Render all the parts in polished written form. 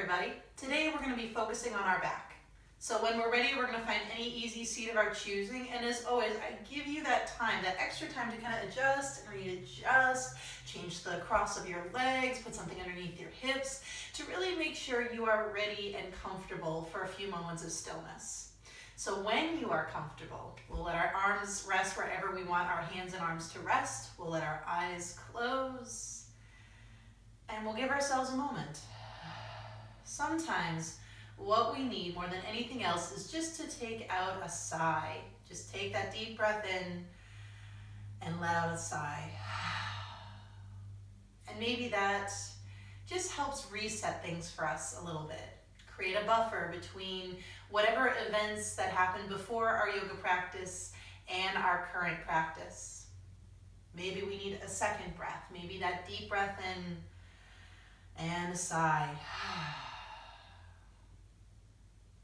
everybody. Today we're going to be focusing on our back. So when we're ready, we're going to find any easy seat of our choosing. And as always, I give you that time, that extra time to kind of adjust and readjust, change the cross of your legs, put something underneath your hips to really make sure you are ready and comfortable for a few moments of stillness. So when you are comfortable, we'll let our arms rest wherever we want our hands and arms to rest. We'll let our eyes close and we'll give ourselves a moment. Sometimes what we need more than anything else is just to take out a sigh. Just take that deep breath in and let out a sigh. And maybe that just helps reset things for us a little bit. Create a buffer between whatever events that happened before our yoga practice and our current practice. Maybe we need a second breath. Maybe that deep breath in and a sigh.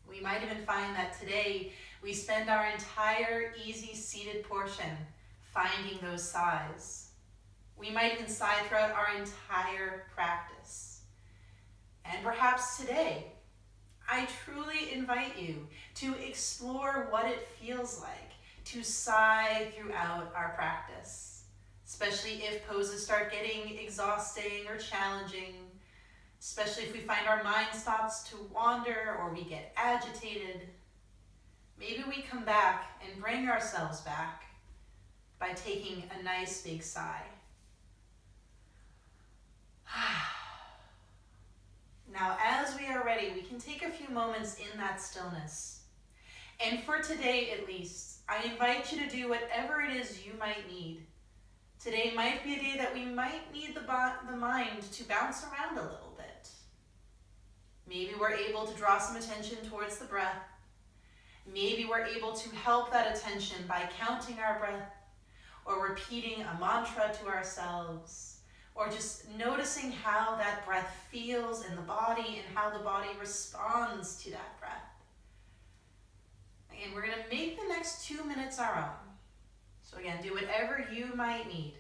We might even find that today we spend our entire easy seated portion finding those sighs. We might even sigh throughout our entire practice. And perhaps today, I truly invite you to explore what it feels like to sigh throughout our practice, especially if poses start getting exhausting or challenging. Especially if we find our mind starts to wander or we get agitated. Maybe we come back and bring ourselves back by taking a nice big sigh. Now, as we are ready, we can take a few moments in that stillness. And for today, at least, I invite you to do whatever it is you might need. Today might be a day that we might need the mind to bounce around a little bit. Maybe we're able to draw some attention towards the breath. Maybe we're able to help that attention by counting our breath or repeating a mantra to ourselves or just noticing how that breath feels in the body and how the body responds to that breath. And we're going to make the next 2 minutes our own. So again, do whatever you might need.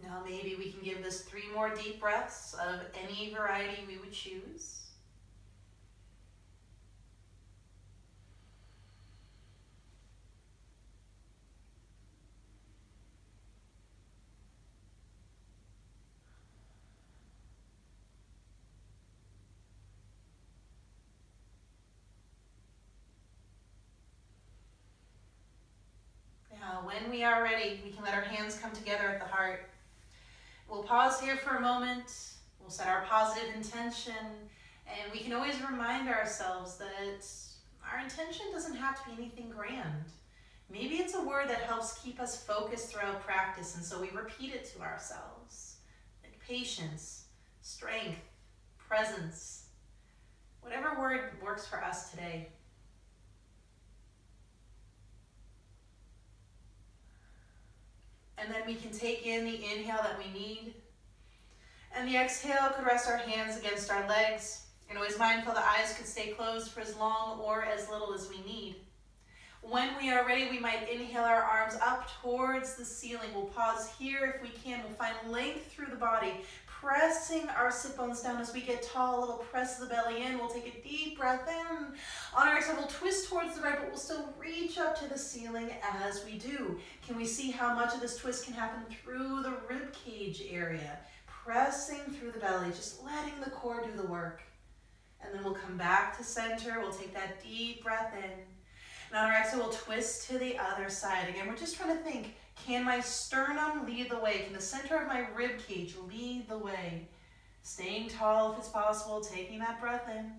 Now maybe we can give this 3 more deep breaths of any variety we would choose. Now when we are ready, we can let our hands come together at the heart. We'll pause here for a moment, we'll set our positive intention, and we can always remind ourselves that our intention doesn't have to be anything grand. Maybe it's a word that helps keep us focused throughout practice, and so we repeat it to ourselves. Like patience, strength, presence, whatever word works for us today. And then we can take in the inhale that we need. And the exhale could rest our hands against our legs. And always mindful the eyes could stay closed for as long or as little as we need. When we are ready, we might inhale our arms up towards the ceiling. We'll pause here if we can. We'll find length through the body, pressing our sit bones down as we get tall. A little press of the belly in. We'll take a deep breath in. On our exhale, we'll twist towards the right, but we'll still reach up to the ceiling as we do. Can we see how much of this twist can happen through the rib cage area? Pressing through the belly, just letting the core do the work. And then we'll come back to center. We'll take that deep breath in. And on our exhale, we'll twist to the other side. Again, we're just trying to think, can my sternum lead the way? Can the center of my rib cage lead the way? Staying tall if it's possible, taking that breath in.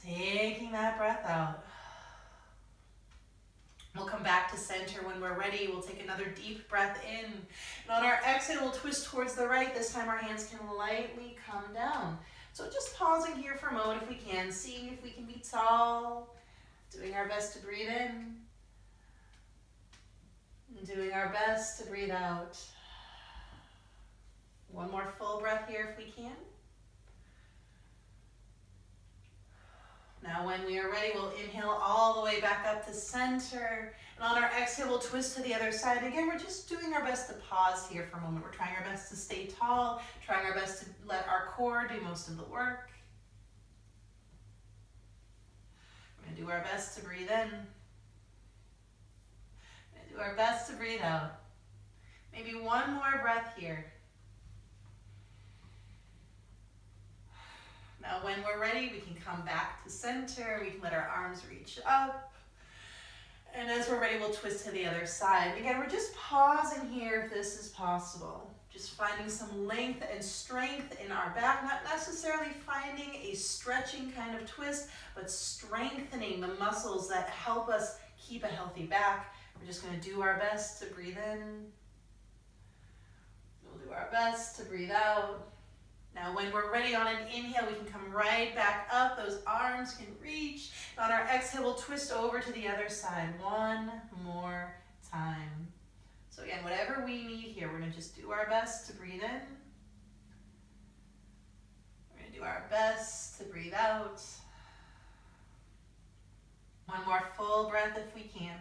Taking that breath out. We'll come back to center when we're ready. We'll take another deep breath in. And on our exhale, we'll twist towards the right. This time our hands can lightly come down. So just pausing here for a moment if we can. Seeing if we can be tall. Doing our best to breathe in. And doing our best to breathe out. One more full breath here if we can. Now when we are ready, we'll inhale all the way back up to center. And on our exhale, we'll twist to the other side. Again, we're just doing our best to pause here for a moment. We're trying our best to stay tall, trying our best to let our core do most of the work. We're going to do our best to breathe in. We're going to do our best to breathe out. Maybe one more breath here. Now when we're ready, we can come back to center. We can let our arms reach up. And as we're ready, we'll twist to the other side. Again, we're just pausing here if this is possible. Just finding some length and strength in our back. Not necessarily finding a stretching kind of twist, but strengthening the muscles that help us keep a healthy back. We're just going to do our best to breathe in. We'll do our best to breathe out. Now when we're ready on an inhale, we can come right back up. Those arms can reach. And on our exhale, we'll twist over to the other side. One more time. So again, whatever we need here, we're going to just do our best to breathe in. We're going to do our best to breathe out. One more full breath if we can.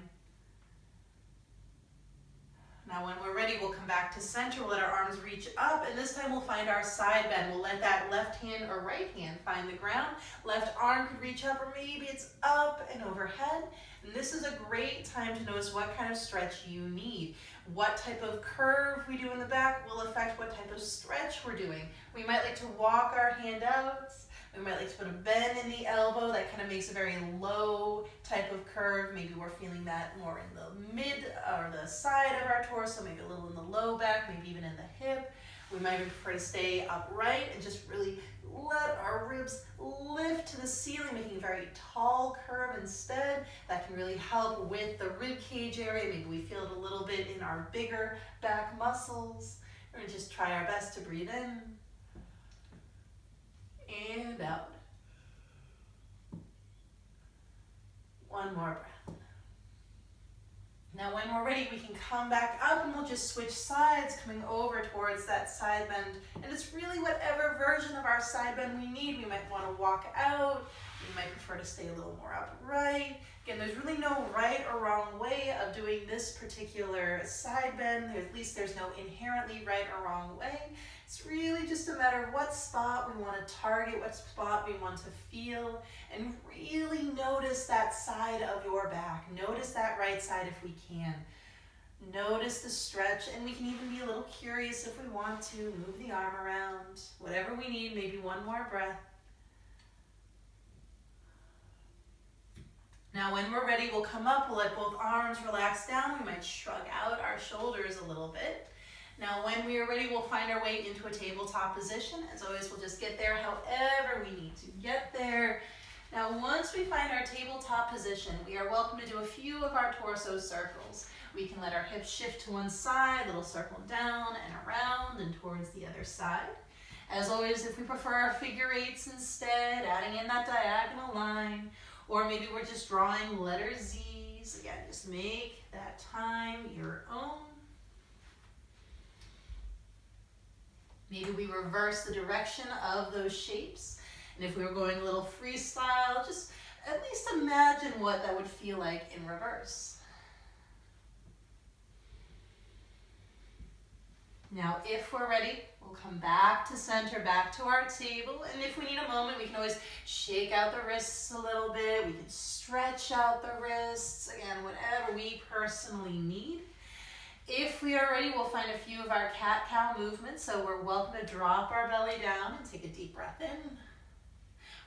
Now when we're ready, we'll come back to center. We'll let our arms reach up, and this time we'll find our side bend. We'll let that left hand or right hand find the ground. Left arm could reach up, or maybe it's up and overhead. And this is a great time to notice what kind of stretch you need. What type of curve we do in the back will affect what type of stretch we're doing. We might like to walk our hand out. We might like to put a bend in the elbow. That kind of makes a very low type of curve. Maybe we're feeling that more in the mid or the side of our torso, maybe a little in the low back, maybe even in the hip. We might prefer to stay upright and just really let our ribs lift to the ceiling, making a very tall curve instead. That can really help with the rib cage area. Maybe we feel it a little bit in our bigger back muscles. We're going to just try our best to breathe in. And out. One more breath. Now when we're ready, we can come back up and we'll just switch sides, coming over towards that side bend. And it's really whatever version of our side bend we need. We might want to walk out. We might prefer to stay a little more upright. Again, there's really no right or wrong way of doing this particular side bend. At least there's no inherently right or wrong way. It's really just a matter of what spot we want to target, what spot we want to feel, and really notice that side of your back. Notice that right side if we can. Notice the stretch, and we can even be a little curious if we want to move the arm around. Whatever we need, maybe one more breath. Now when we're ready, we'll come up, we'll let both arms relax down. We might shrug out our shoulders a little bit. Now when we are ready, we'll find our way into a tabletop position. As always, we'll just get there however we need to get there. Now once we find our tabletop position, we are welcome to do a few of our torso circles. We can let our hips shift to one side, little circle down and around and towards the other side. As always, if we prefer our figure eights instead, adding in that diagonal line, or maybe we're just drawing letter Z's. Again, just make that time your own. Maybe we reverse the direction of those shapes. And if we were going a little freestyle, just at least imagine what that would feel like in reverse. Now, if we're ready, we'll come back to center, back to our table. And if we need a moment, we can always shake out the wrists a little bit. We can stretch out the wrists. Again, whatever we personally need. If we are ready, we'll find a few of our cat-cow movements. So we're welcome to drop our belly down and take a deep breath in.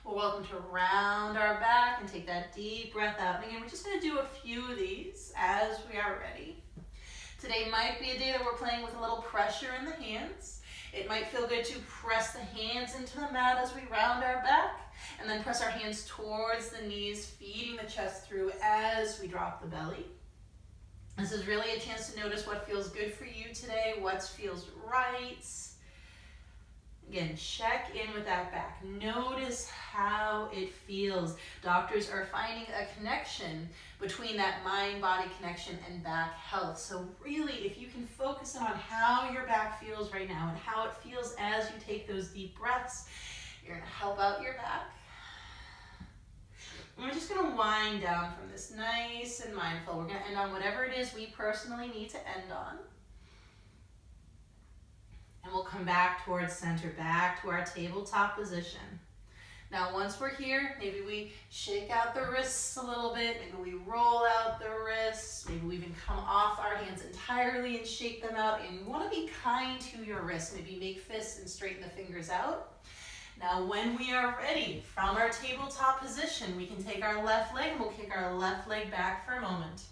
We're welcome to round our back and take that deep breath out. And again, we're just going to do a few of these as we are ready. Today might be a day that we're playing with a little pressure in the hands. It might feel good to press the hands into the mat as we round our back, and then press our hands towards the knees, feeding the chest through as we drop the belly. This is really a chance to notice what feels good for you today, what feels right. Again, check in with that back. Notice how it feels. Doctors are finding a connection between that mind-body connection and back health. So really, if you can focus on how your back feels right now and how it feels as you take those deep breaths, you're going to help out your back. And we're just going to wind down from this nice and mindful. We're going to end on whatever it is we personally need to end on. And we'll come back towards center, back to our tabletop position. Now, once we're here, maybe we shake out the wrists a little bit. Maybe we roll out the wrists. Maybe we even come off our hands entirely and shake them out. And you want to be kind to your wrists. Maybe make fists and straighten the fingers out. Now, when we are ready, from our tabletop position, we can take our left leg and we'll kick our left leg back for a moment.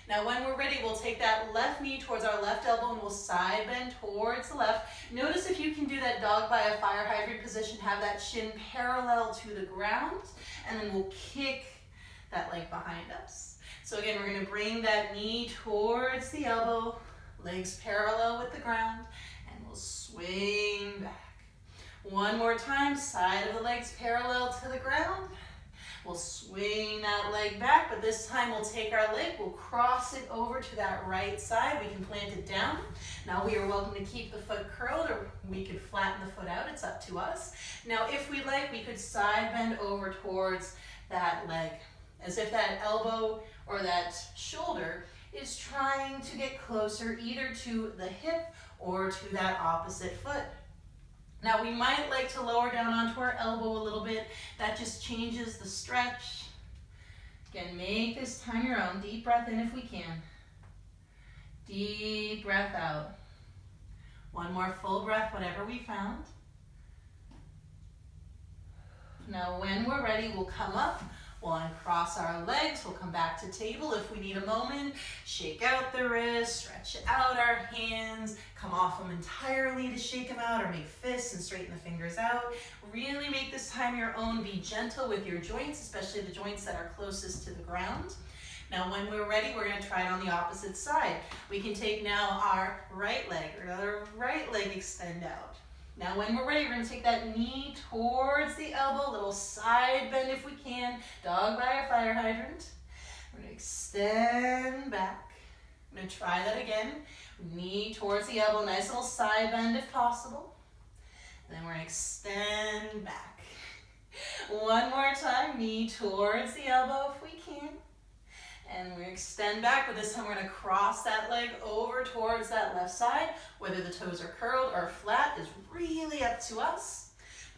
Now, when we're ready, we'll take that left knee towards our left elbow and we'll side bend towards the left. Notice if you can do that dog by a fire hydrant position, have that shin parallel to the ground, and then we'll kick that leg behind us. So again, we're going to bring that knee towards the elbow, legs parallel with the ground, and we'll swing back. One more time, side of the legs parallel to the ground. We'll swing that leg back, but this time we'll take our leg, we'll cross it over to that right side. We can plant it down. Now we are welcome to keep the foot curled, or we could flatten the foot out. It's up to us. Now if we like, we could side bend over towards that leg, as if that elbow or that shoulder is trying to get closer either to the hip or to that opposite foot. Now we might like to lower down onto our elbow a little bit. That just changes the stretch. Again, make this time your own. Deep breath in if we can. Deep breath out. One more full breath, whatever we found. Now when we're ready, we'll come up. We'll uncross our legs. We'll come back to table if we need a moment. Shake out the wrists, stretch out our hands, come off them entirely to shake them out, or make fists and straighten the fingers out. Really make this time your own. Be gentle with your joints, especially the joints that are closest to the ground. Now when we're ready, we're going to try it on the opposite side. We can take now our right leg, or let our right leg extend out. Now when we're ready, we're going to take that knee towards the elbow, little side bend if we can, dog by our fire hydrant. We're going to extend back. I'm going to try that again. Knee towards the elbow, nice little side bend if possible. And then we're going to extend back. One more time, knee towards the elbow if we can. And we extend back, but this time we're going to cross that leg over towards that left side. Whether the toes are curled or flat is really up to us.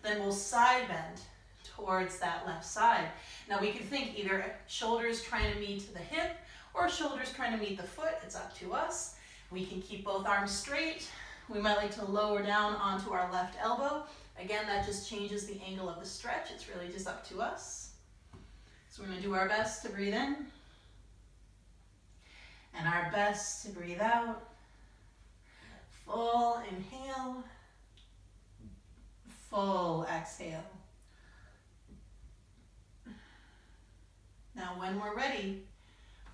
Then we'll side bend towards that left side. Now we can think either shoulders trying to meet the hip or shoulders trying to meet the foot. It's up to us. We can keep both arms straight. We might like to lower down onto our left elbow. Again, that just changes the angle of the stretch. It's really just up to us. So we're going to do our best to breathe in. And our best to breathe out. Full inhale. Full exhale. Now when we're ready,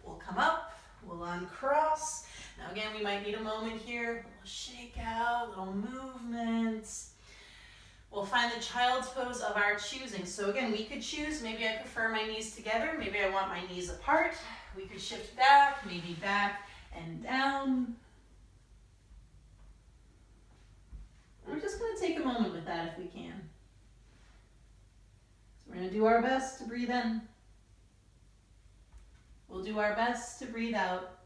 we'll come up, we'll uncross. Now again, we might need a moment here. We'll shake out, little movements. We'll find the child's pose of our choosing. So again, we could choose, maybe I prefer my knees together, maybe I want my knees apart. We could shift back, maybe back and down. We're just going to take a moment with that if we can. So we're going to do our best to breathe in. We'll do our best to breathe out.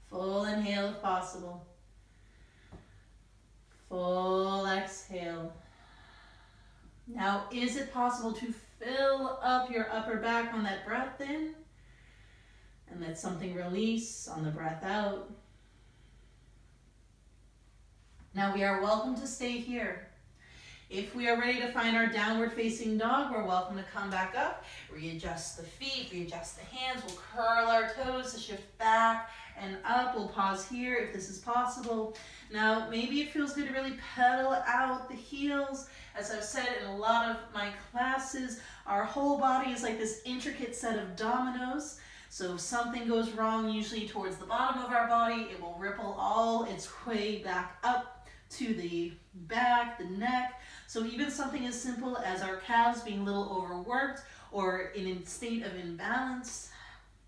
Full inhale if possible. Full exhale. Now, is it possible to fill up your upper back on that breath in? And let something release on the breath out. Now we are welcome to stay here. If we are ready to find our downward facing dog, we're welcome to come back up, readjust the feet, readjust the hands. We'll curl our toes to shift back and up. We'll pause here if this is possible. Now, maybe it feels good to really pedal out the heels. As I've said in a lot of my classes, our whole body is like this intricate set of dominoes. So if something goes wrong, usually towards the bottom of our body, it will ripple all its way back up to the back, the neck. So even something as simple as our calves being a little overworked or in a state of imbalance,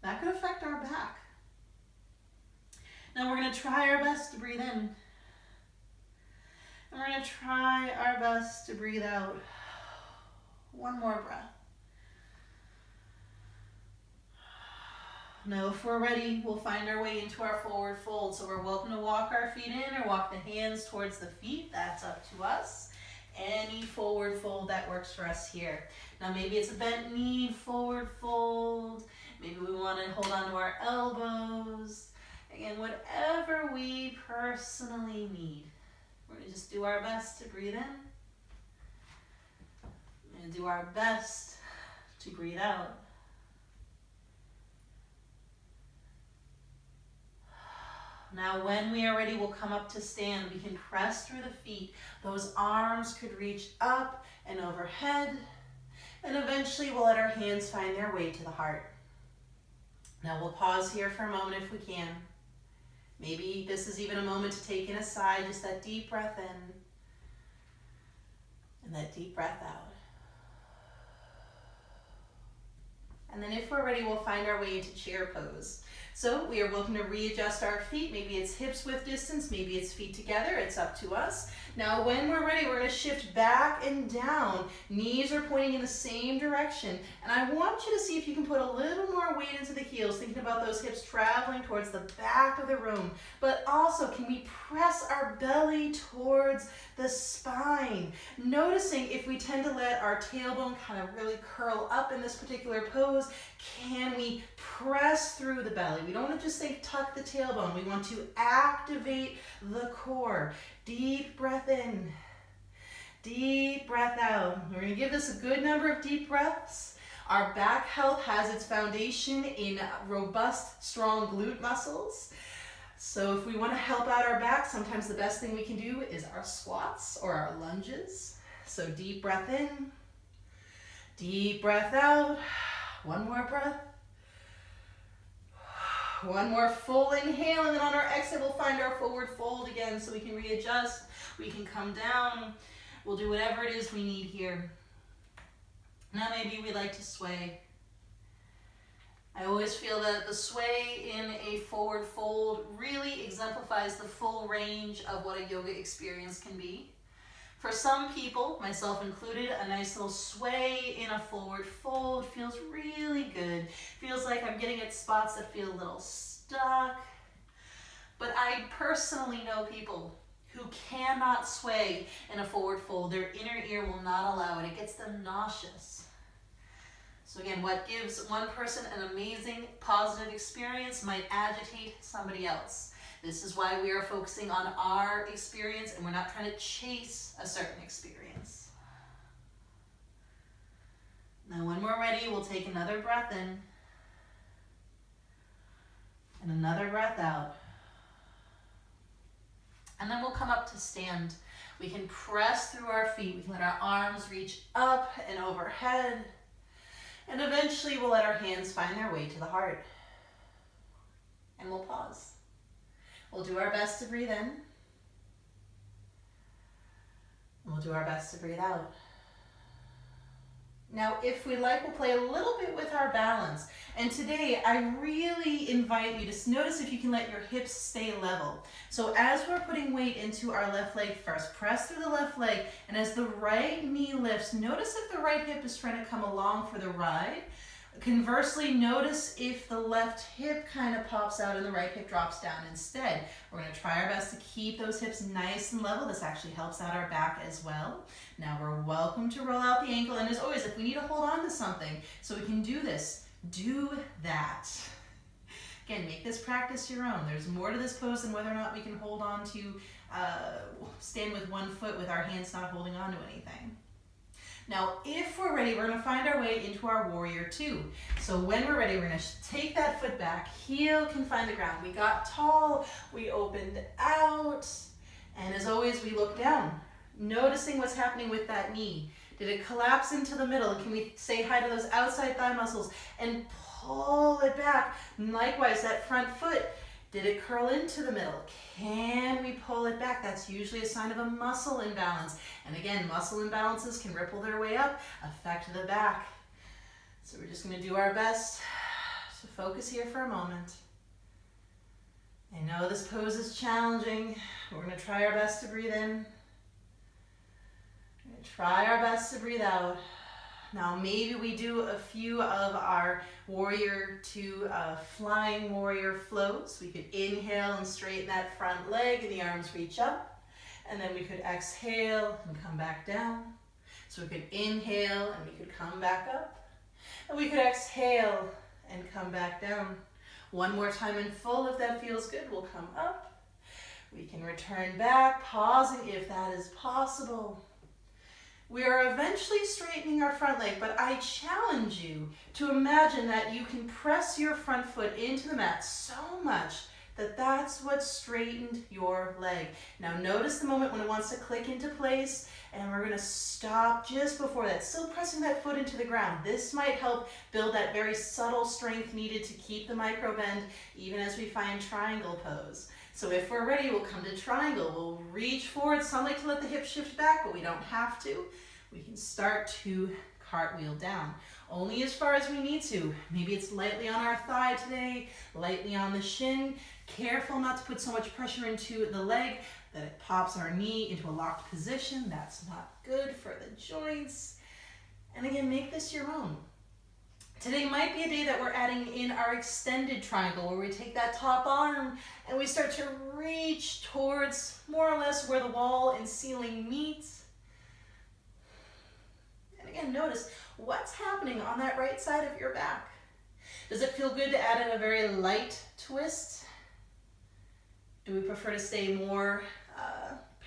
that could affect our back. Now we're going to try our best to breathe in. And we're going to try our best to breathe out. One more breath. Now, if we're ready, we'll find our way into our forward fold. So we're welcome to walk our feet in or walk the hands towards the feet. That's up to us. Any forward fold that works for us here. Now, maybe it's a bent knee, forward fold. Maybe we want to hold on to our elbows. Again, whatever we personally need. We're going to just do our best to breathe in. We're going to do our best to breathe out. Now, when we are ready, we'll come up to stand. We can press through the feet. Those arms could reach up and overhead. And eventually, we'll let our hands find their way to the heart. Now, we'll pause here for a moment if we can. Maybe this is even a moment to take in a sigh, just that deep breath in. And that deep breath out. And then if we're ready, we'll find our way into chair pose. So we are welcome to readjust our feet. Maybe it's hips width distance, maybe it's feet together. It's up to us. Now when we're ready, we're going to shift back and down. Knees are pointing in the same direction. And I want you to see if you can put a little more weight into the heels, thinking about those hips traveling towards the back of the room. But also, can we press our belly towards the spine? Noticing if we tend to let our tailbone kind of really curl up in this particular pose, can we press through the belly? We don't want to just say tuck the tailbone. We want to activate the core. Deep breath in. Deep breath out. We're going to give this a good number of deep breaths. Our back health has its foundation in robust, strong glute muscles. So if we want to help out our back, sometimes the best thing we can do is our squats or our lunges. So deep breath in. Deep breath out. One more breath. One more full inhale, and then on our exhale, we'll find our forward fold again so we can readjust, we can come down. We'll do whatever it is we need here. Now maybe we like to sway. I always feel that the sway in a forward fold really exemplifies the full range of what a yoga experience can be. For some people, myself included, a nice little sway in a forward fold feels really good. Feels like I'm getting at spots that feel a little stuck. But I personally know people who cannot sway in a forward fold. Their inner ear will not allow it. It gets them nauseous. So again, what gives one person an amazing positive experience might agitate somebody else. This is why we are focusing on our experience and we're not trying to chase a certain experience. Now when we're ready, we'll take another breath in and another breath out. And then we'll come up to stand. We can press through our feet. We can let our arms reach up and overhead. And eventually we'll let our hands find their way to the heart. And we'll pause. We'll do our best to breathe in. And we'll do our best to breathe out. Now, if we like, we'll play a little bit with our balance. And today, I really invite you to notice if you can let your hips stay level. So as we're putting weight into our left leg first, press through the left leg, and as the right knee lifts, notice if the right hip is trying to come along for the ride. Conversely, notice if the left hip kind of pops out and the right hip drops down instead. We're going to try our best to keep those hips nice and level. This actually helps out our back as well. Now we're welcome to roll out the ankle, and as always, if we need to hold on to something so we can do this, do that. Again, make this practice your own. There's more to this pose than whether or not we can hold on to stand with one foot with our hands not holding on to anything. Now, if we're ready, we're gonna find our way into our warrior two. So when we're ready, we're gonna take that foot back, heel can find the ground. We got tall, we opened out, and as always, we look down, noticing what's happening with that knee. Did it collapse into the middle? Can we say hi to those outside thigh muscles and pull it back? And likewise, that front foot, did it curl into the middle? Can we pull it back? That's usually a sign of a muscle imbalance. And again, muscle imbalances can ripple their way up, affect the back. So we're just gonna do our best to focus here for a moment. I know this pose is challenging. We're gonna try our best to breathe in. We're gonna try our best to breathe out. Now maybe we do a few of our warrior two flying warrior flows. We could inhale and straighten that front leg and the arms reach up. And then we could exhale and come back down. So we could inhale and we could come back up. And we could exhale and come back down. One more time in full, if that feels good, we'll come up. We can return back, pausing if that is possible. We are eventually straightening our front leg, but I challenge you to imagine that you can press your front foot into the mat so much that that's what straightened your leg. Now notice the moment when it wants to click into place, and we're gonna stop just before that, still pressing that foot into the ground. This might help build that very subtle strength needed to keep the micro bend even as we find triangle pose. So if we're ready, we'll come to triangle. We'll reach forward. Some like to let the hips shift back, but we don't have to. We can start to cartwheel down, only as far as we need to. Maybe it's lightly on our thigh today, lightly on the shin. Careful not to put so much pressure into the leg that it pops our knee into a locked position. That's not good for the joints. And again, make this your own. Today might be a day that we're adding in our extended triangle, where we take that top arm and we start to reach towards more or less where the wall and ceiling meet. And again, notice what's happening on that right side of your back. Does it feel good to add in a very light twist? Do we prefer to stay more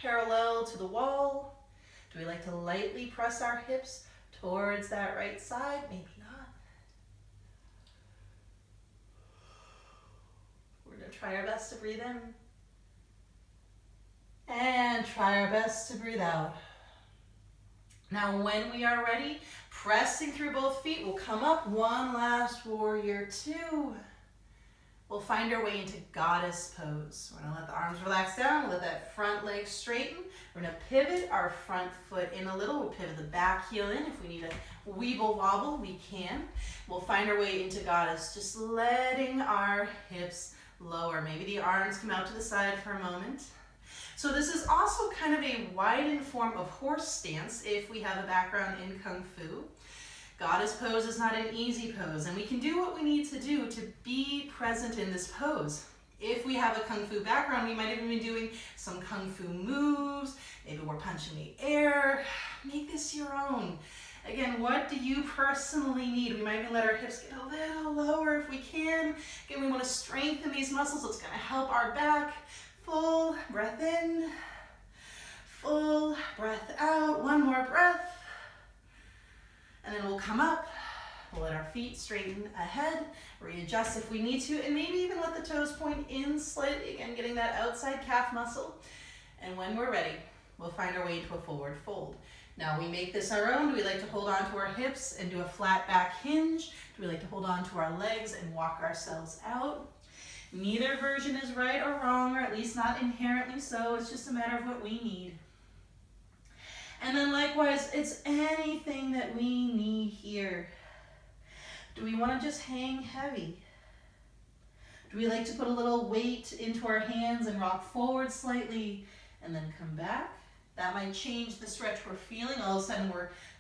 parallel to the wall? Do we like to lightly press our hips towards that right side? Maybe not. We're going to try our best to breathe in. And try our best to breathe out. Now when we are ready, pressing through both feet, we'll come up. One last warrior two. We'll find our way into goddess pose. We're gonna let the arms relax down, we'll let that front leg straighten. We're gonna pivot our front foot in a little. We'll pivot the back heel in. If we need a weeble wobble, we can. We'll find our way into goddess, just letting our hips lower. Maybe the arms come out to the side for a moment. So this is also kind of a widened form of horse stance if we have a background in Kung Fu. Goddess pose is not an easy pose, and we can do what we need to do to be present in this pose. If we have a Kung Fu background, we might even be doing some Kung Fu moves. Maybe we're punching the air. Make this your own. Again, what do you personally need? We might even let our hips get a little lower if we can. Again, we want to strengthen these muscles. It's going to help our back. Full breath in, full breath out. One more breath. And then we'll come up, we'll let our feet straighten ahead, readjust if we need to, and maybe even let the toes point in slightly, again, getting that outside calf muscle. And when we're ready, we'll find our way into a forward fold. Now we make this our own. Do we like to hold on to our hips and do a flat back hinge? Do we like to hold on to our legs and walk ourselves out? Neither version is right or wrong, or at least not inherently so. It's just a matter of what we need. And then likewise, it's anything that we need here. Do we want to just hang heavy? Do we like to put a little weight into our hands and rock forward slightly and then come back? That might change the stretch we're feeling. All of a sudden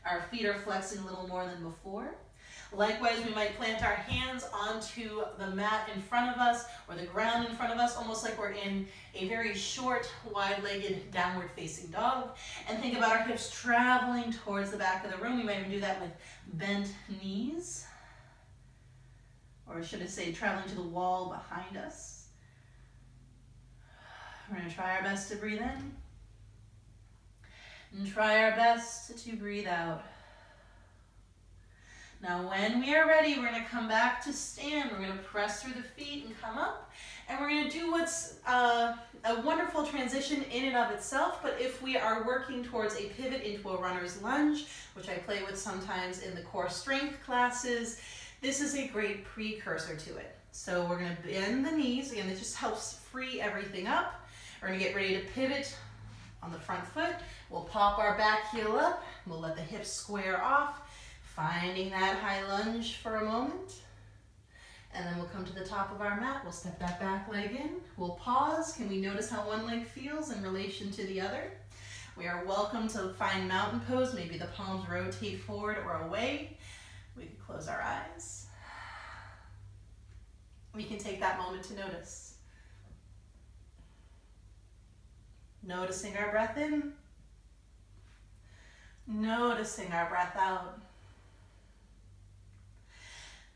our feet are flexing a little more than before. Likewise, we might plant our hands onto the mat in front of us or the ground in front of us, almost like we're in a very short, wide-legged, downward-facing dog. And think about our hips traveling towards the back of the room. We might even do that with bent knees. Or should I say, traveling to the wall behind us. We're going to try our best to breathe in. And try our best to breathe out. Now when we are ready, we're going to come back to stand. We're going to press through the feet and come up. And we're going to do what's a wonderful transition in and of itself. But if we are working towards a pivot into a runner's lunge, which I play with sometimes in the core strength classes, this is a great precursor to it. So we're going to bend the knees. Again, it just helps free everything up. We're going to get ready to pivot on the front foot. We'll pop our back heel up. We'll let the hips square off, finding that high lunge for a moment. And then we'll come to the top of our mat. We'll step that back leg in. We'll pause. Can we notice how one leg feels in relation to the other? We are welcome to find mountain pose. Maybe the palms rotate forward or away. We can close our eyes. We can take that moment to notice. Noticing our breath in. Noticing our breath out.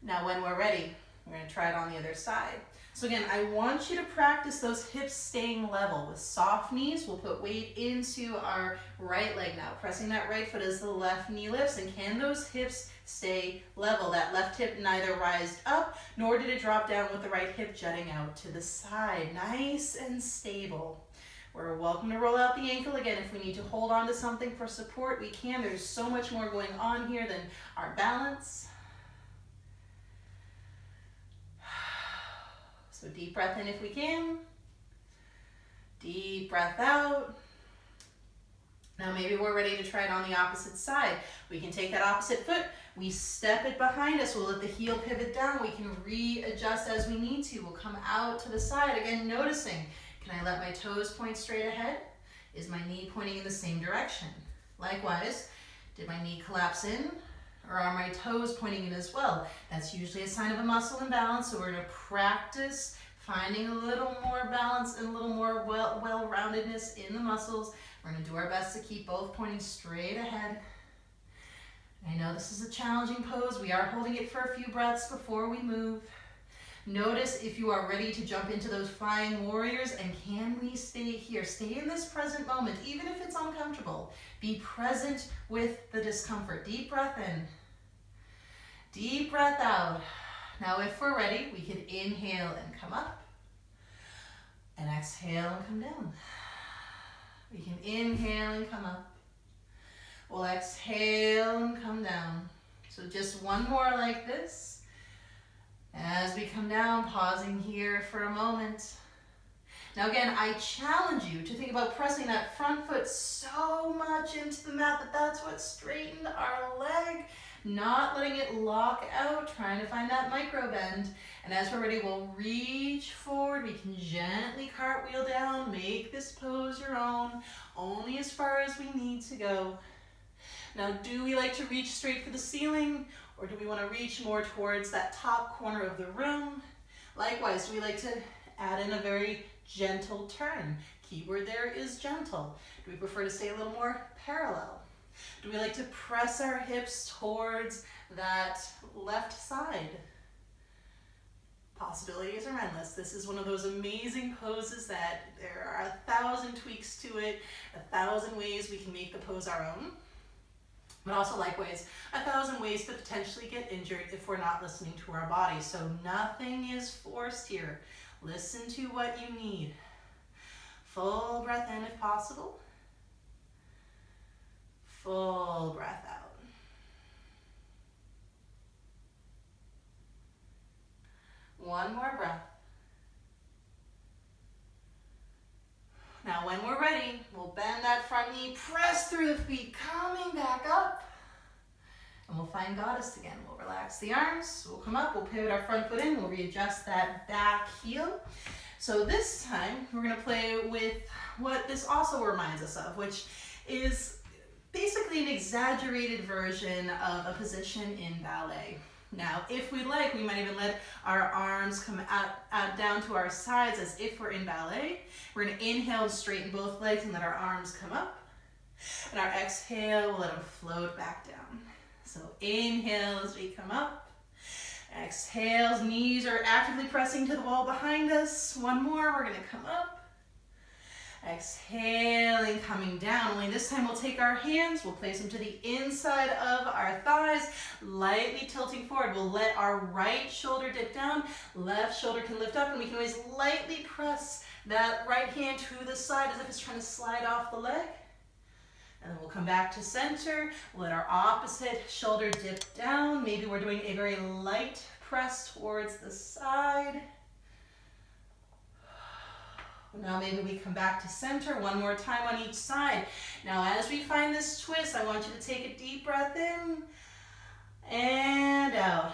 Now when we're ready, we're going to try it on the other side. So again, I want you to practice those hips staying level. With soft knees, we'll put weight into our right leg now, pressing that right foot as the left knee lifts. And can those hips stay level? That left hip neither rised up, nor did it drop down with the right hip jutting out to the side. Nice and stable. We're welcome to roll out the ankle. Again, if we need to hold on to something for support, we can. There's so much more going on here than our balance. So deep breath in if we can. Deep breath out. Now maybe we're ready to try it on the opposite side. We can take that opposite foot. We step it behind us. We'll let the heel pivot down. We can readjust as we need to. We'll come out to the side. Again, noticing. Can I let my toes point straight ahead? Is my knee pointing in the same direction? Likewise, did my knee collapse in? Or are my toes pointing in as well? That's usually a sign of a muscle imbalance, so we're going to practice finding a little more balance and a little more well-roundedness in the muscles. We're going to do our best to keep both pointing straight ahead. I know this is a challenging pose. We are holding it for a few breaths before we move. Notice if you are ready to jump into those flying warriors, and can we stay here? Stay in this present moment, even if it's uncomfortable. Be present with the discomfort. Deep breath in. Deep breath out. Now if we're ready, we can inhale and come up. And exhale and come down. We can inhale and come up. We'll exhale and come down. So just one more like this. As we come down, pausing here for a moment. Now again, I challenge you to think about pressing that front foot so much into the mat that that's what straightened our leg, not letting it lock out, trying to find that micro bend. And as we're ready, we'll reach forward. We can gently cartwheel down, make this pose your own, only as far as we need to go. Now, do we like to reach straight for the ceiling, or do we want to reach more towards that top corner of the room? Likewise, do we like to add in a very gentle turn? Keyword there is gentle. Do we prefer to stay a little more parallel? Do we like to press our hips towards that left side? Possibilities are endless. This is one of those amazing poses that there are 1,000 tweaks to it, 1,000 ways we can make the pose our own. But also likewise, 1,000 ways to potentially get injured if we're not listening to our body. So nothing is forced here. Listen to what you need. Full breath in if possible. Full breath out. One more breath. Now when we're ready, we'll bend that front knee, press through the feet, coming back up. And we'll find goddess again. We'll relax the arms, we'll come up, we'll pivot our front foot in, we'll readjust that back heel. So this time, we're gonna play with what this also reminds us of, which is basically an exaggerated version of a position in ballet. Now, if we like, we might even let our arms come out down to our sides as if we're in ballet. We're gonna inhale and straighten both legs and let our arms come up. And our exhale, we'll let them float back down. So inhale as we come up. Exhale, knees are actively pressing to the wall behind us. One more, we're gonna come up. Exhaling, coming down. Only this time we'll take our hands, we'll place them to the inside of our thighs, lightly tilting forward. We'll let our right shoulder dip down, left shoulder can lift up, and we can always lightly press that right hand to the side as if it's trying to slide off the leg. And then we'll come back to center. We'll let our opposite shoulder dip down. Maybe we're doing a very light press towards the side. Now maybe we come back to center one more time on each side. Now as we find this twist, I want you to take a deep breath in and out.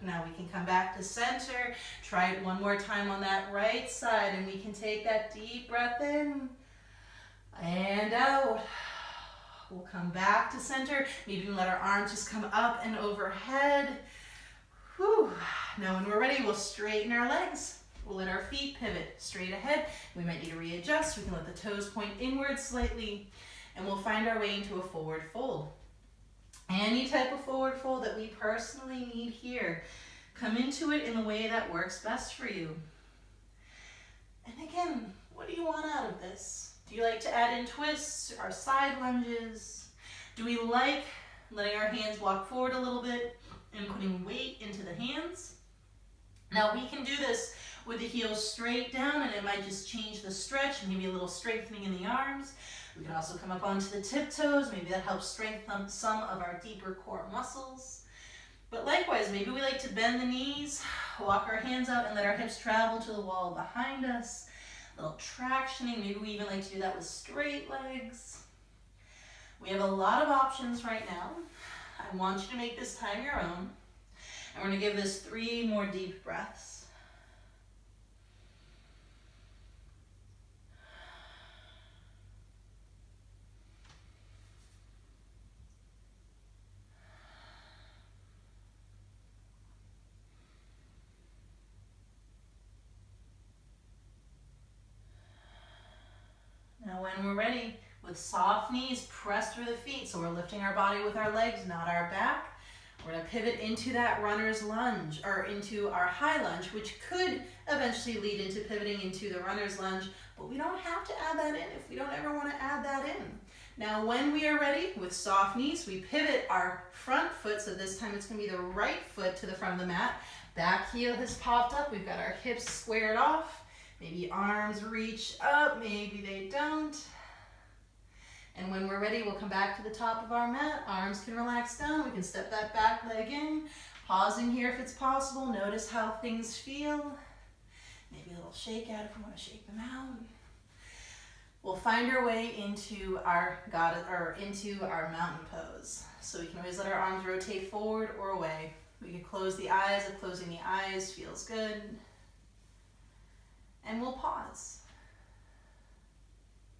Now we can come back to center. Try it one more time on that right side, and we can take that deep breath in and out. We'll come back to center. Maybe even let our arms just come up and overhead. Whew. Now when we're ready, we'll straighten our legs. We'll let our feet pivot straight ahead. We might need to readjust. We can let the toes point inward slightly, and we'll find our way into a forward fold. Any type of forward fold that we personally need here. Come into it in the way that works best for you. And again, what do you want out of this? Do you like to add in twists or side lunges? Do we like letting our hands walk forward a little bit and putting weight into the hands? Now we can do this with the heels straight down, and it might just change the stretch and maybe a little strengthening in the arms. We can also come up onto the tiptoes. Maybe that helps strengthen some of our deeper core muscles. But likewise, maybe we like to bend the knees, walk our hands out, and let our hips travel to the wall behind us. A little tractioning. Maybe we even like to do that with straight legs. We have a lot of options right now. I want you to make this time your own. And we're going to give this 3 more deep breaths. Now when we're ready, with soft knees, press through the feet. So we're lifting our body with our legs, not our back. We're going to pivot into that runner's lunge, or into our high lunge, which could eventually lead into pivoting into the runner's lunge, but we don't have to add that in if we don't ever want to add that in. Now when we are ready, with soft knees, we pivot our front foot, so this time it's going to be the right foot to the front of the mat. Back heel has popped up, we've got our hips squared off. Maybe arms reach up, maybe they don't. And when we're ready, we'll come back to the top of our mat. Arms can relax down. We can step that back leg in. Pausing here if it's possible. Notice how things feel. Maybe a little shake out if we want to shake them out. We'll find our way into our mountain pose. So we can always let our arms rotate forward or away. We can close the eyes if closing the eyes feels good. And we'll pause.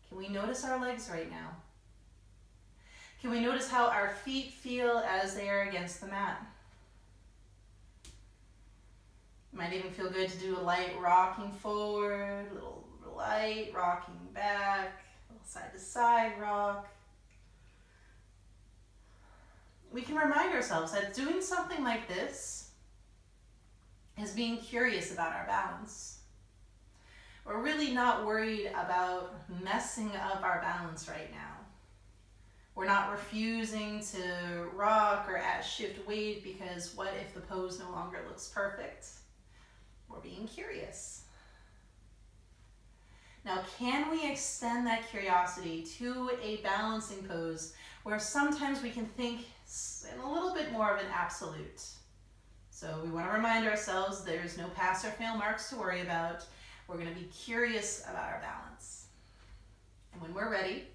Can we notice our legs right now? Can we notice how our feet feel as they are against the mat? Might even feel good to do a light rocking forward, a little light rocking back, a little side to side rock. We can remind ourselves that doing something like this is being curious about our balance. We're really not worried about messing up our balance right now. We're not refusing to rock or shift weight because what if the pose no longer looks perfect? We're being curious. Now, can we extend that curiosity to a balancing pose where sometimes we can think in a little bit more of an absolute? So we want to remind ourselves there's no pass or fail marks to worry about. We're going to be curious about our balance. And when we're ready,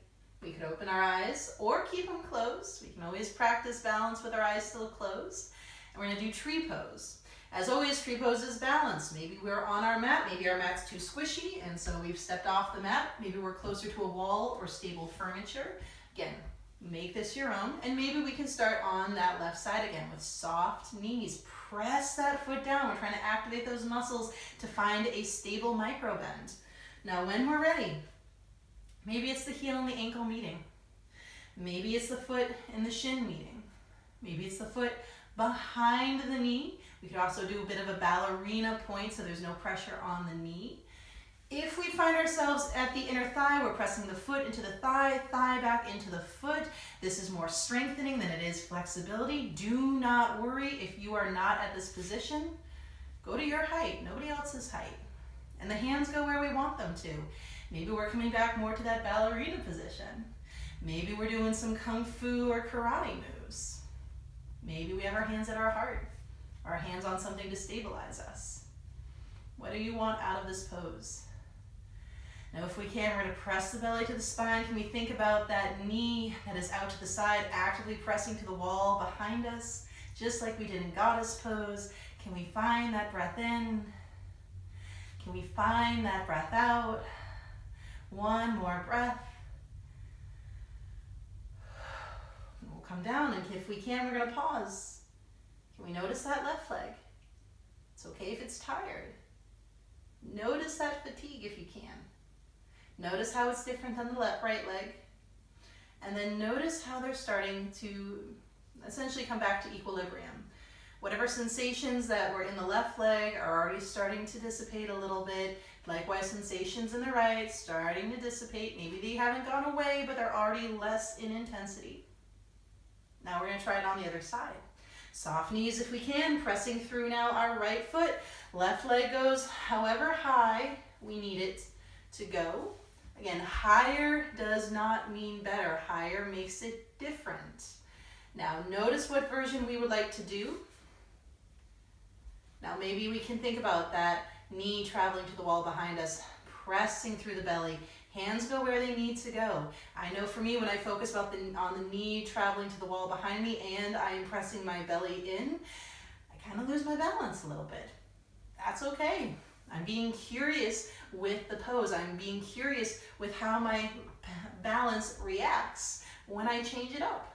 we could open our eyes or keep them closed. We can always practice balance with our eyes still closed. And we're going to do tree pose. As always, tree pose is balance. Maybe we're on our mat. Maybe our mat's too squishy, and so we've stepped off the mat. Maybe we're closer to a wall or stable furniture. Again, make this your own. And maybe we can start on that left side again with soft knees. Press that foot down. We're trying to activate those muscles to find a stable micro bend. Now, when we're ready, maybe it's the heel and the ankle meeting. Maybe it's the foot and the shin meeting. Maybe it's the foot behind the knee. We could also do a bit of a ballerina point so there's no pressure on the knee. If we find ourselves at the inner thigh, we're pressing the foot into the thigh, thigh back into the foot. This is more strengthening than it is flexibility. Do not worry if you are not at this position. Go to your height, nobody else's height. And the hands go where we want them to. Maybe we're coming back more to that ballerina position. Maybe we're doing some kung fu or karate moves. Maybe we have our hands at our heart, our hands on something to stabilize us. What do you want out of this pose? Now, if we can, we're going to press the belly to the spine. Can we think about that knee that is out to the side, actively pressing to the wall behind us, just like we did in goddess pose? Can we find that breath in? Can we find that breath out? One more breath. We'll come down, and if we can, we're going to pause. Can we notice that left leg? It's okay if it's tired. Notice that fatigue if you can. Notice how it's different than the right leg. And then notice how they're starting to essentially come back to equilibrium. Whatever sensations that were in the left leg are already starting to dissipate a little bit. Likewise, sensations in the right starting to dissipate. Maybe they haven't gone away, but they're already less in intensity. Now we're going to try it on the other side. Soft knees if we can, pressing through now our right foot. Left leg goes however high we need it to go. Again, higher does not mean better. Higher makes it different. Now notice what version we would like to do. Now maybe we can think about that knee traveling to the wall behind us, pressing through the belly. Hands go where they need to go. I know for me, when I focus on the knee traveling to the wall behind me and I am pressing my belly in, I kind of lose my balance a little bit. That's okay. I'm being curious with the pose. I'm being curious with how my balance reacts when I change it up.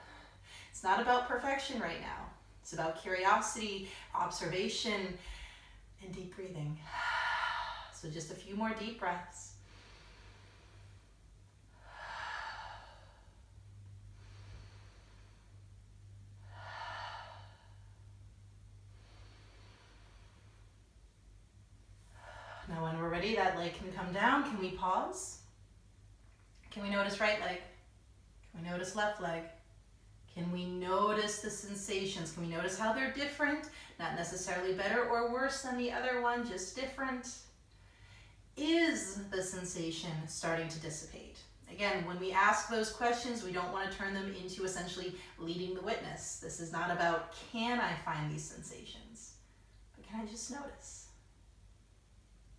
It's not about perfection right now. It's about curiosity, observation, and deep breathing. So just a few more deep breaths. Now when we're ready, that leg can come down. Can we pause? Can we notice right leg? Can we notice left leg? Can we notice the sensations? Can we notice how they're different? Not necessarily better or worse than the other one, just different. Is the sensation starting to dissipate? Again, when we ask those questions, we don't want to turn them into essentially leading the witness. This is not about, can I find these sensations? But can I just notice?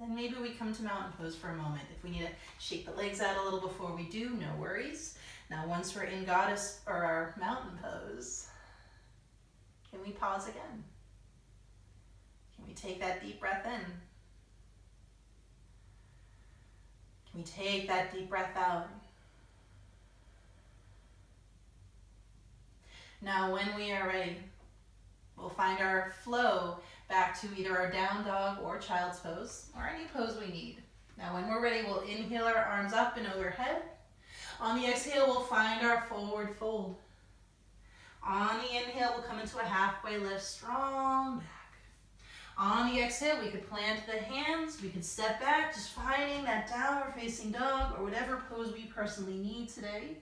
Then maybe we come to mountain pose for a moment. If we need to shake the legs out a little before we do, no worries. Now once we're in goddess or our mountain pose, can we pause again? Can we take that deep breath in? Can we take that deep breath out? Now when we are ready, we'll find our flow back to either our down dog or child's pose, or any pose we need. Now when we're ready, we'll inhale our arms up and overhead. On the exhale, we'll find our forward fold. On the inhale, we'll come into a halfway lift, strong back. On the exhale, we could plant the hands, we could step back, just finding that downward facing dog or whatever pose we personally need today.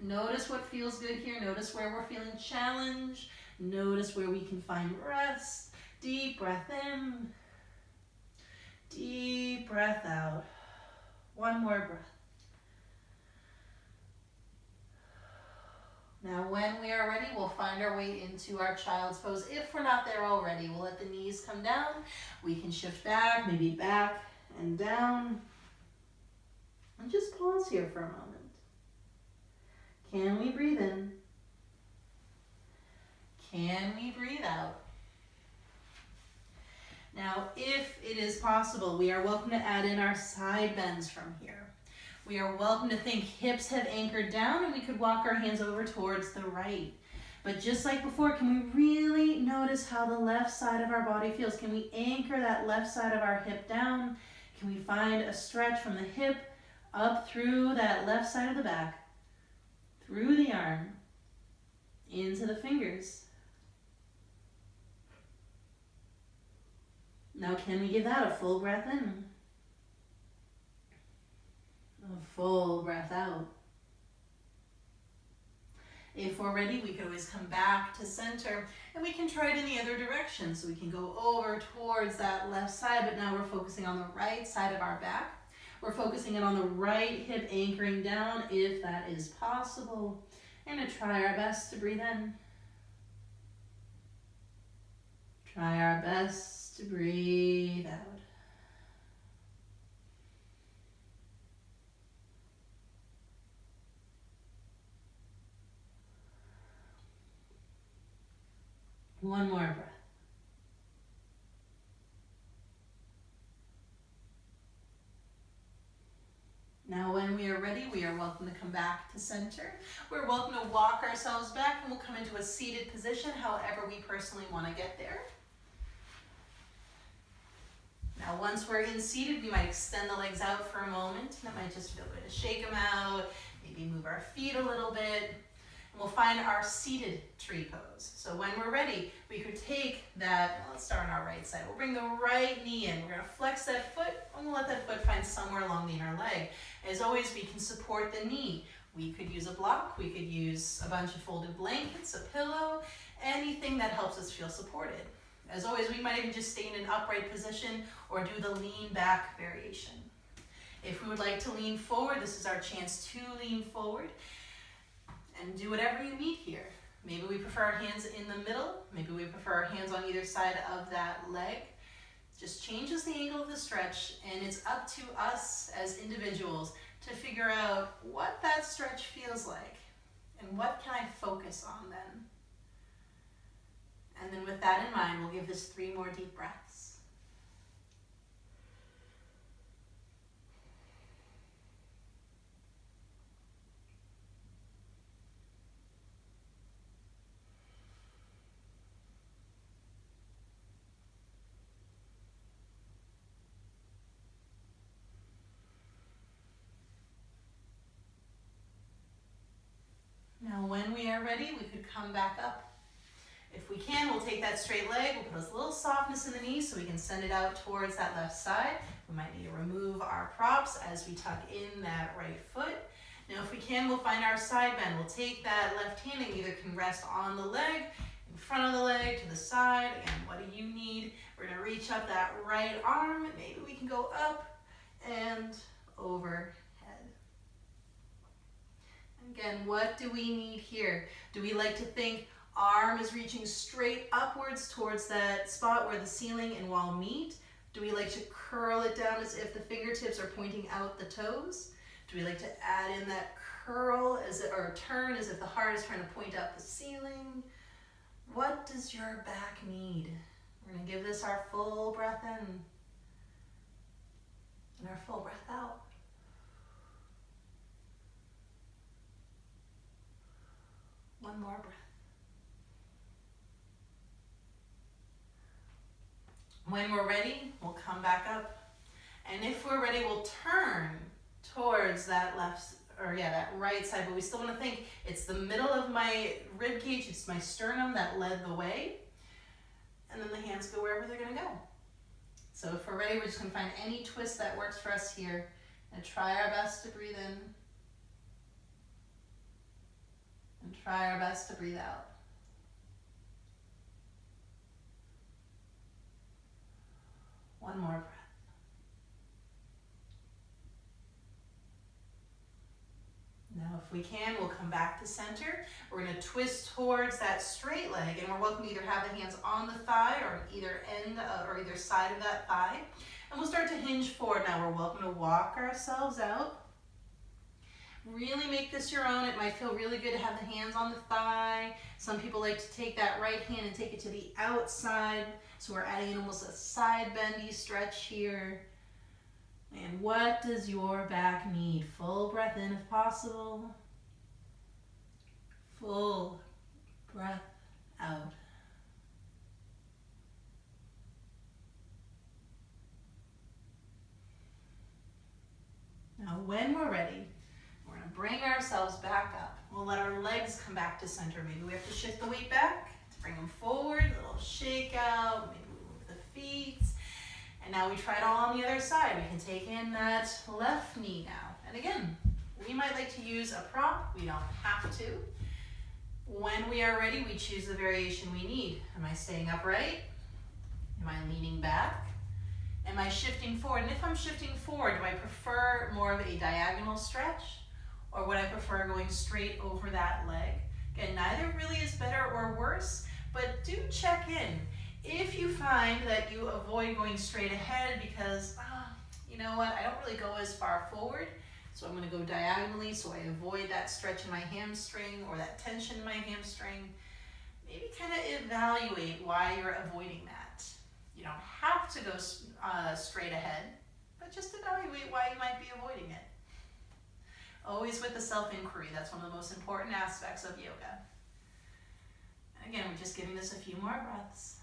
Notice what feels good here. Notice where we're feeling challenge. Notice where we can find rest. Deep breath in, deep breath out. One more breath. Now when we are ready, we'll find our way into our child's pose. If we're not there already, we'll let the knees come down. We can shift back, maybe back and down. And just pause here for a moment. Can we breathe in? Can we breathe out? Now, if it is possible, we are welcome to add in our side bends from here. We are welcome to think hips have anchored down and we could walk our hands over towards the right. But just like before, can we really notice how the left side of our body feels? Can we anchor that left side of our hip down? Can we find a stretch from the hip up through that left side of the back, through the arm, into the fingers? Now can we give that a full breath in? A full breath out. If we're ready, we can always come back to center, and we can try it in the other direction. So we can go over towards that left side, but now we're focusing on the right side of our back. We're focusing in on the right hip, anchoring down if that is possible. And to try our best to breathe in. Try our best to breathe out. One more breath. Now when we are ready, we are welcome to come back to center. We're welcome to walk ourselves back, and we'll come into a seated position however we personally want to get there. Now once we're in seated, we might extend the legs out for a moment. That might just feel good to shake them out, maybe move our feet a little bit. And we'll find our seated tree pose. So when we're ready, we could take that, well, let's start on our right side. We'll bring the right knee in. We're gonna flex that foot, and we'll let that foot find somewhere along the inner leg. As always, we can support the knee. We could use a block, we could use a bunch of folded blankets, a pillow, anything that helps us feel supported. As always, we might even just stay in an upright position or do the lean back variation. If we would like to lean forward, this is our chance to lean forward. And do whatever you need here. Maybe we prefer our hands in the middle. Maybe we prefer our hands on either side of that leg. Just changes the angle of the stretch, and it's up to us as individuals to figure out what that stretch feels like and what can I focus on then. And then with that in mind, we'll give this 3 more deep breaths. Now when we are ready, we could come back up. If we can, we'll take that straight leg, we'll put a little softness in the knees so we can send it out towards that left side. We might need to remove our props as we tuck in that right foot. Now if we can, we'll find our side bend. We'll take that left hand and either can rest on the leg, in front of the leg, to the side. Again, what do you need? We're gonna reach up that right arm. Maybe we can go up and over. Again, what do we need here? Do we like to think arm is reaching straight upwards towards that spot where the ceiling and wall meet? Do we like to curl it down as if the fingertips are pointing out the toes? Do we like to add in that curl or turn as if the heart is trying to point out the ceiling? What does your back need? We're going to give this our full breath in and our full breath out. One more breath. When we're ready, we'll come back up. And if we're ready, we'll turn towards that that right side, but we still want to think it's the middle of my rib cage, it's my sternum that led the way. And then the hands go wherever they're going to go. So if we're ready, we're just going to find any twist that works for us here and try our best to breathe in. And try our best to breathe out. One more breath. Now if we can, we'll come back to center. We're going to twist towards that straight leg, and we're welcome to either have the hands on the thigh or either end or either side of that thigh. And we'll start to hinge forward. Now we're welcome to walk ourselves out. Really make this your own. It might feel really good to have the hands on the thigh. Some people like to take that right hand and take it to the outside. So we're adding in almost a side bendy stretch here. And what does your back need? Full breath in if possible. Full breath out. Now when we're ready, we're going to bring ourselves back up. We'll let our legs come back to center. Maybe we have to shift the weight back to bring them forward. A little shake out. Maybe we move the feet. And now we try it all on the other side. We can take in that left knee now. And again, we might like to use a prop. We don't have to. When we are ready, we choose the variation we need. Am I staying upright? Am I leaning back? Am I shifting forward? And if I'm shifting forward, do I prefer more of a diagonal stretch? Or would I prefer going straight over that leg? Again, neither really is better or worse, but do check in. If you find that you avoid going straight ahead because, you know what, I don't really go as far forward, so I'm going to go diagonally so I avoid that stretch in my hamstring or that tension in my hamstring, maybe kind of evaluate why you're avoiding that. You don't have to go straight ahead, but just evaluate why you might be avoiding it. Always with the self-inquiry. That's one of the most important aspects of yoga. And again, we're just giving this a few more breaths.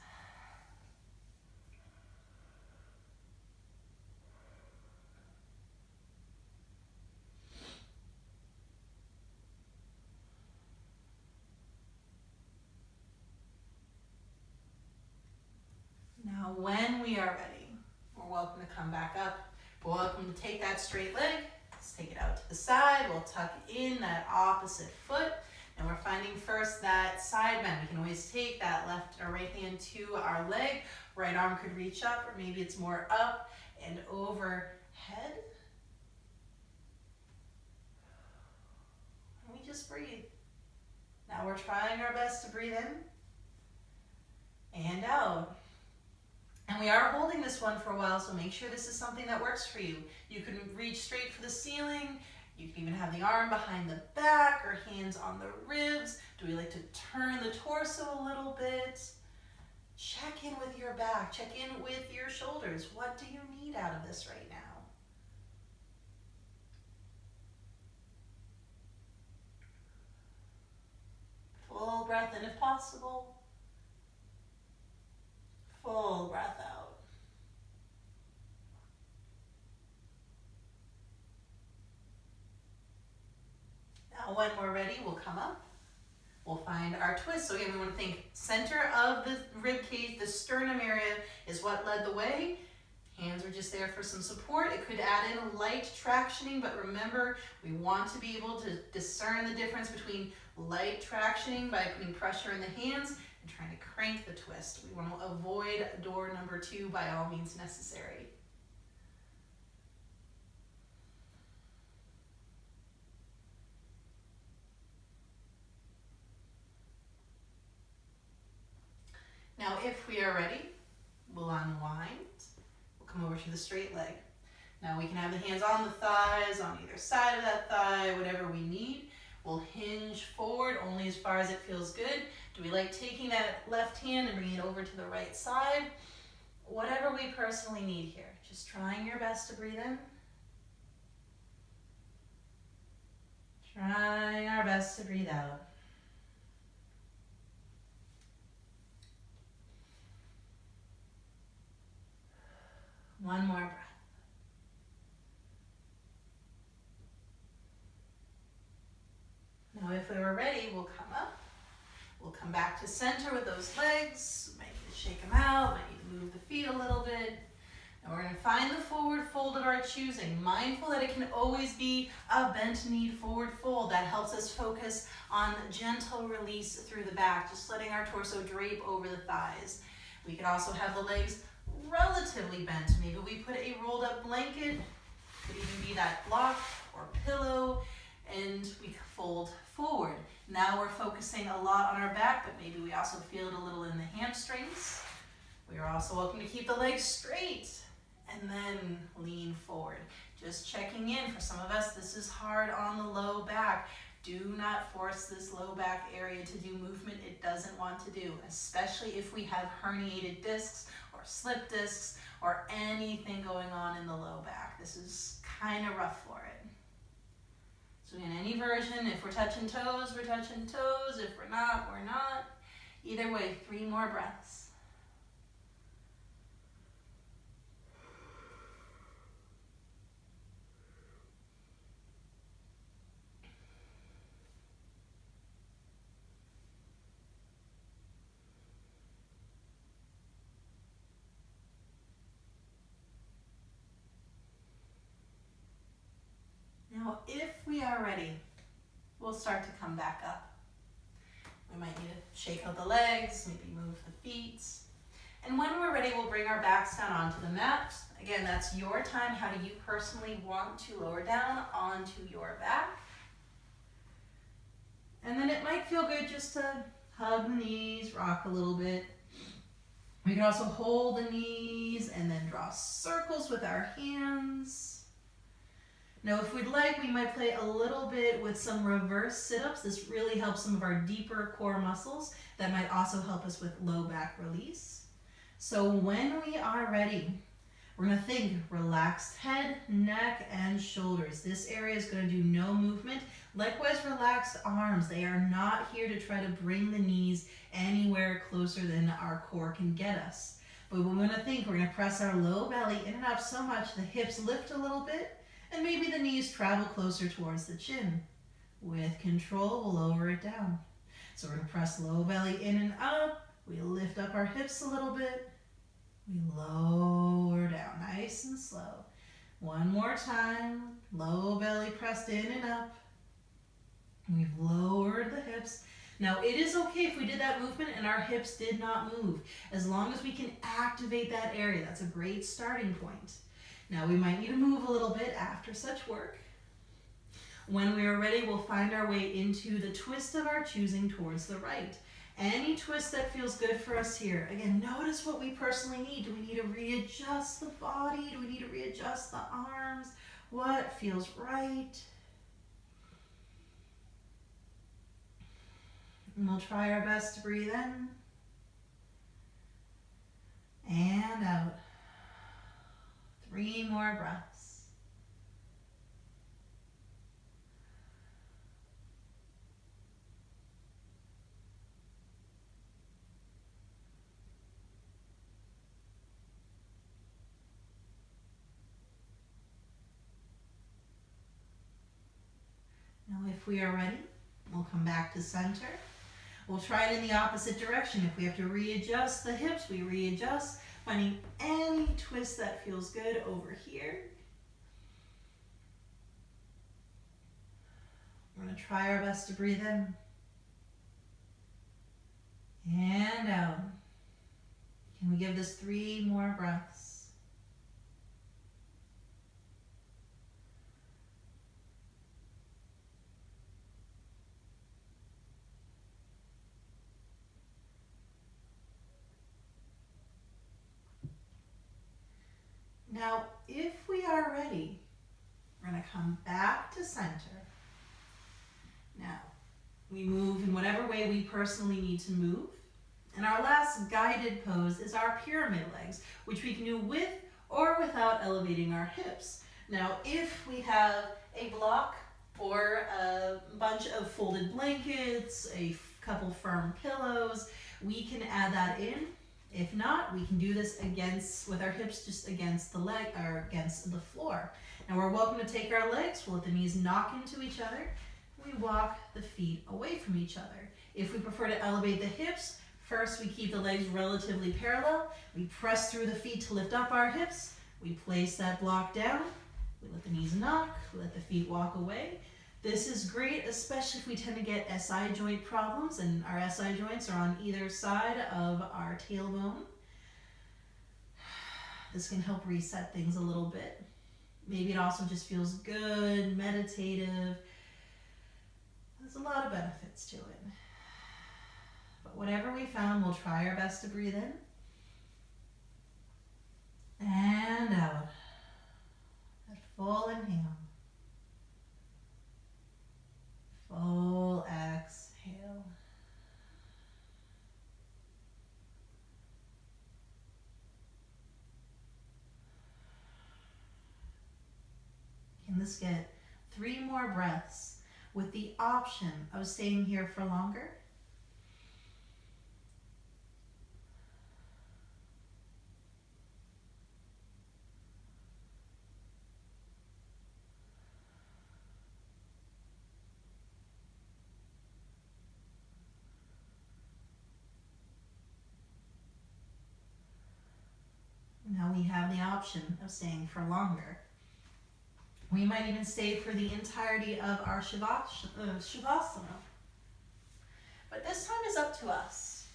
Now, when we are ready, we're welcome to come back up. We're welcome to take that straight leg. Let's take it out to the side. We'll tuck in that opposite foot. And we're finding first that side bend. We can always take that left or right hand to our leg. Right arm could reach up, or maybe it's more up and overhead. And we just breathe. Now we're trying our best to breathe in and out. And we are holding this one for a while, so make sure this is something that works for you. You can reach straight for the ceiling. You can even have the arm behind the back or hands on the ribs. Do we like to turn the torso a little bit? Check in with your back. Check in with your shoulders. What do you need out of this right now? Full breath in if possible. Full breath out. Now when we're ready, we'll come up. We'll find our twist. So again, we want to think center of the rib cage, the sternum area is what led the way. Hands are just there for some support. It could add in light tractioning, but remember, we want to be able to discern the difference between light tractioning by putting pressure in the hands and trying to crank the twist. We want to avoid door number 2 by all means necessary. Now, if we are ready, we'll unwind. We'll come over to the straight leg. Now we can have the hands on the thighs, on either side of that thigh, whatever we need. We'll hinge forward only as far as it feels good. Do we like taking that left hand and bringing it over to the right side? Whatever we personally need here. Just trying your best to breathe in. Trying our best to breathe out. One more breath. Now if we were ready, we'll come up. We'll come back to center with those legs. Might need to shake them out, might need to move the feet a little bit. And we're going to find the forward fold of our choosing, mindful that it can always be a bent-kneed forward fold. That helps us focus on gentle release through the back, just letting our torso drape over the thighs. We could also have the legs relatively bent. Maybe we put a rolled up blanket, could even be that block or pillow, and we fold forward. Now we're focusing a lot on our back, but maybe we also feel it a little in the hamstrings. We are also welcome to keep the legs straight and then lean forward. Just checking in. For some of us, this is hard on the low back. Do not force this low back area to do movement it doesn't want to do, especially if we have herniated discs or slip discs or anything going on in the low back. This is kind of rough for it. So in any version, if we're touching toes, we're touching toes. If we're not, we're not. Either way, 3 more breaths. if we are ready, we'll start to come back up. We might need to shake out the legs, maybe move the feet. And when we're ready, we'll bring our backs down onto the mat. Again, that's your time. How do you personally want to lower down onto your back? And then it might feel good just to hug the knees, rock a little bit. We can also hold the knees and then draw circles with our hands. Now, if we'd like, we might play a little bit with some reverse sit-ups. This really helps some of our deeper core muscles. That might also help us with low back release. So when we are ready, we're going to think relaxed head, neck, and shoulders. This area is going to do no movement. Likewise, relaxed arms. They are not here to try to bring the knees anywhere closer than our core can get us. But we're going to think, we're going to press our low belly in and up so much the hips lift a little bit, and maybe the knees travel closer towards the chin. With control, we'll lower it down. So we're going to press low belly in and up. We lift up our hips a little bit. We lower down, nice and slow. One more time. Low belly pressed in and up. We've lowered the hips. Now, it is okay if we did that movement and our hips did not move, as long as we can activate that area. That's a great starting point. Now, we might need to move a little bit after such work. When we are ready, we'll find our way into the twist of our choosing towards the right. Any twist that feels good for us here. Again, notice what we personally need. Do we need to readjust the body? Do we need to readjust the arms? What feels right? And we'll try our best to breathe in and out. 3 more breaths. Now, if we are ready, we'll come back to center. We'll try it in the opposite direction. If we have to readjust the hips, we readjust, finding any twist that feels good over here. We're going to try our best to breathe in and out. Can we give this 3 more breaths? Now, if we are ready, we're going to come back to center. Now, we move in whatever way we personally need to move. And our last guided pose is our pyramid legs, which we can do with or without elevating our hips. Now, if we have a block or a bunch of folded blankets, a couple firm pillows, we can add that in. If not, we can do this with our hips just against the leg or against the floor. Now we're welcome to take our legs, we'll let the knees knock into each other. We walk the feet away from each other. If we prefer to elevate the hips, first we keep the legs relatively parallel. We press through the feet to lift up our hips. We place that block down. We let the knees knock, we let the feet walk away. This is great, especially if we tend to get SI joint problems, and our SI joints are on either side of our tailbone. This can help reset things a little bit. Maybe it also just feels good, meditative. There's a lot of benefits to it. But whatever we found, we'll try our best to breathe in and out. That full inhale. Full exhale. Can this get 3 more breaths with the option of staying here for longer? Now we have the option of staying for longer. We might even stay for the entirety of our Shavasana. But this time is up to us.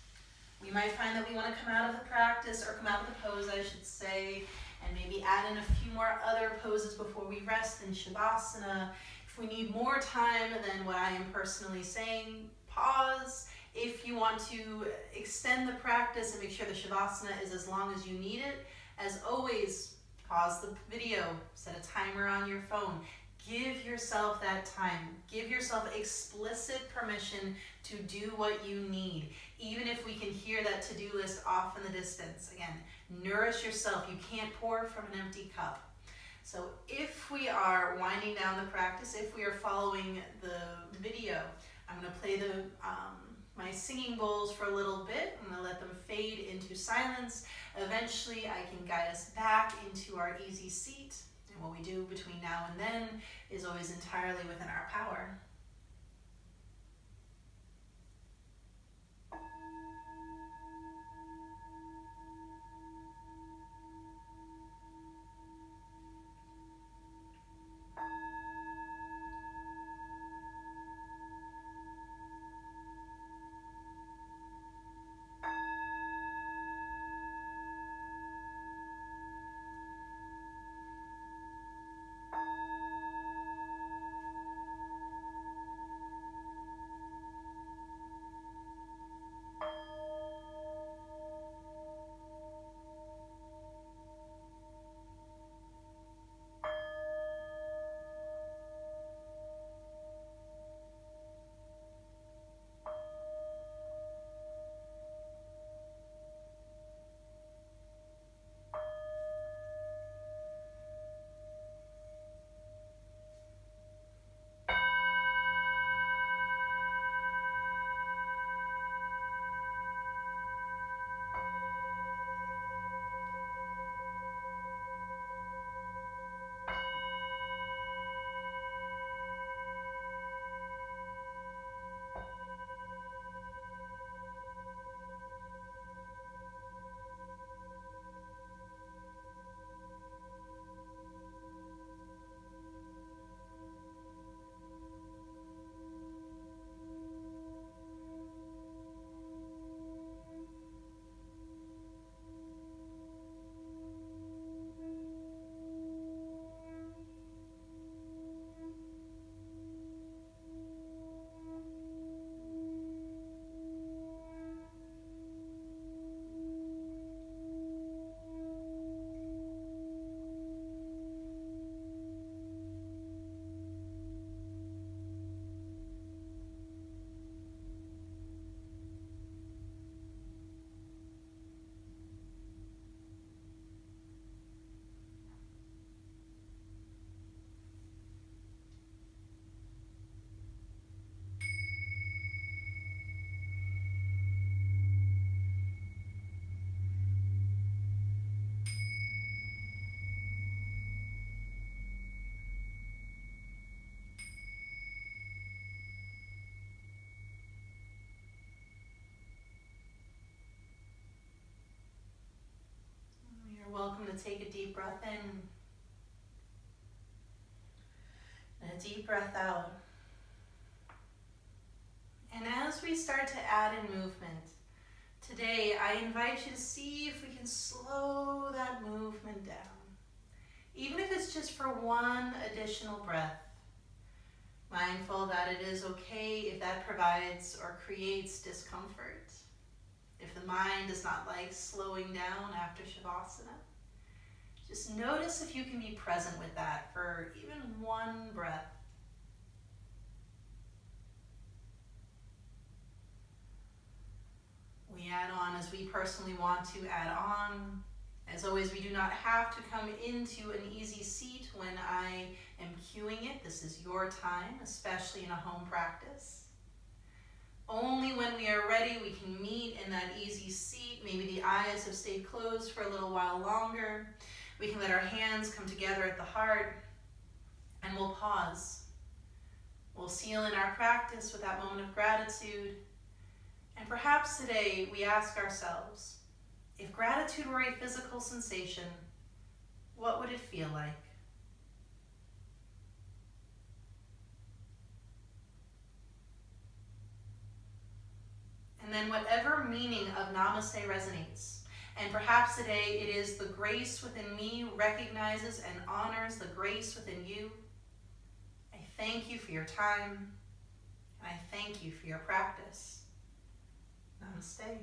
We might find that we want to come out of the practice, or come out of the pose, I should say, and maybe add in a few more other poses before we rest in Shavasana. If we need more time than what I am personally saying, pause. If you want to extend the practice and make sure the Shavasana is as long as you need it, as always, pause the video, set a timer on your phone. Give yourself that time. Give yourself explicit permission to do what you need. Even if we can hear that to-do list off in the distance. Again, nourish yourself. You can't pour from an empty cup. So if we are winding down the practice, if we are following the video, I'm going to play my singing bowls for a little bit. I'm going to let them fade into silence. Eventually, I can guide us back into our easy seat. And what we do between now and then is always entirely within our power. Welcome to take a deep breath in and a deep breath out. And as we start to add in movement, today I invite you to see if we can slow that movement down. Even if it's just for one additional breath, mindful that it is okay if that provides or creates discomfort. If the mind does not like slowing down after Shavasana, just notice if you can be present with that for even one breath. We add on as we personally want to add on. As always, we do not have to come into an easy seat when I am cueing it. This is your time, especially in a home practice. Only when we are ready, we can meet in that easy seat. Maybe the eyes have stayed closed for a little while longer. We can let our hands come together at the heart, and we'll pause. We'll seal in our practice with that moment of gratitude. And perhaps today we ask ourselves, if gratitude were a physical sensation, what would it feel like? And then whatever meaning of namaste resonates. And perhaps today it is the grace within me recognizes and honors the grace within you. I thank you for your time. And I thank you for your practice. Namaste.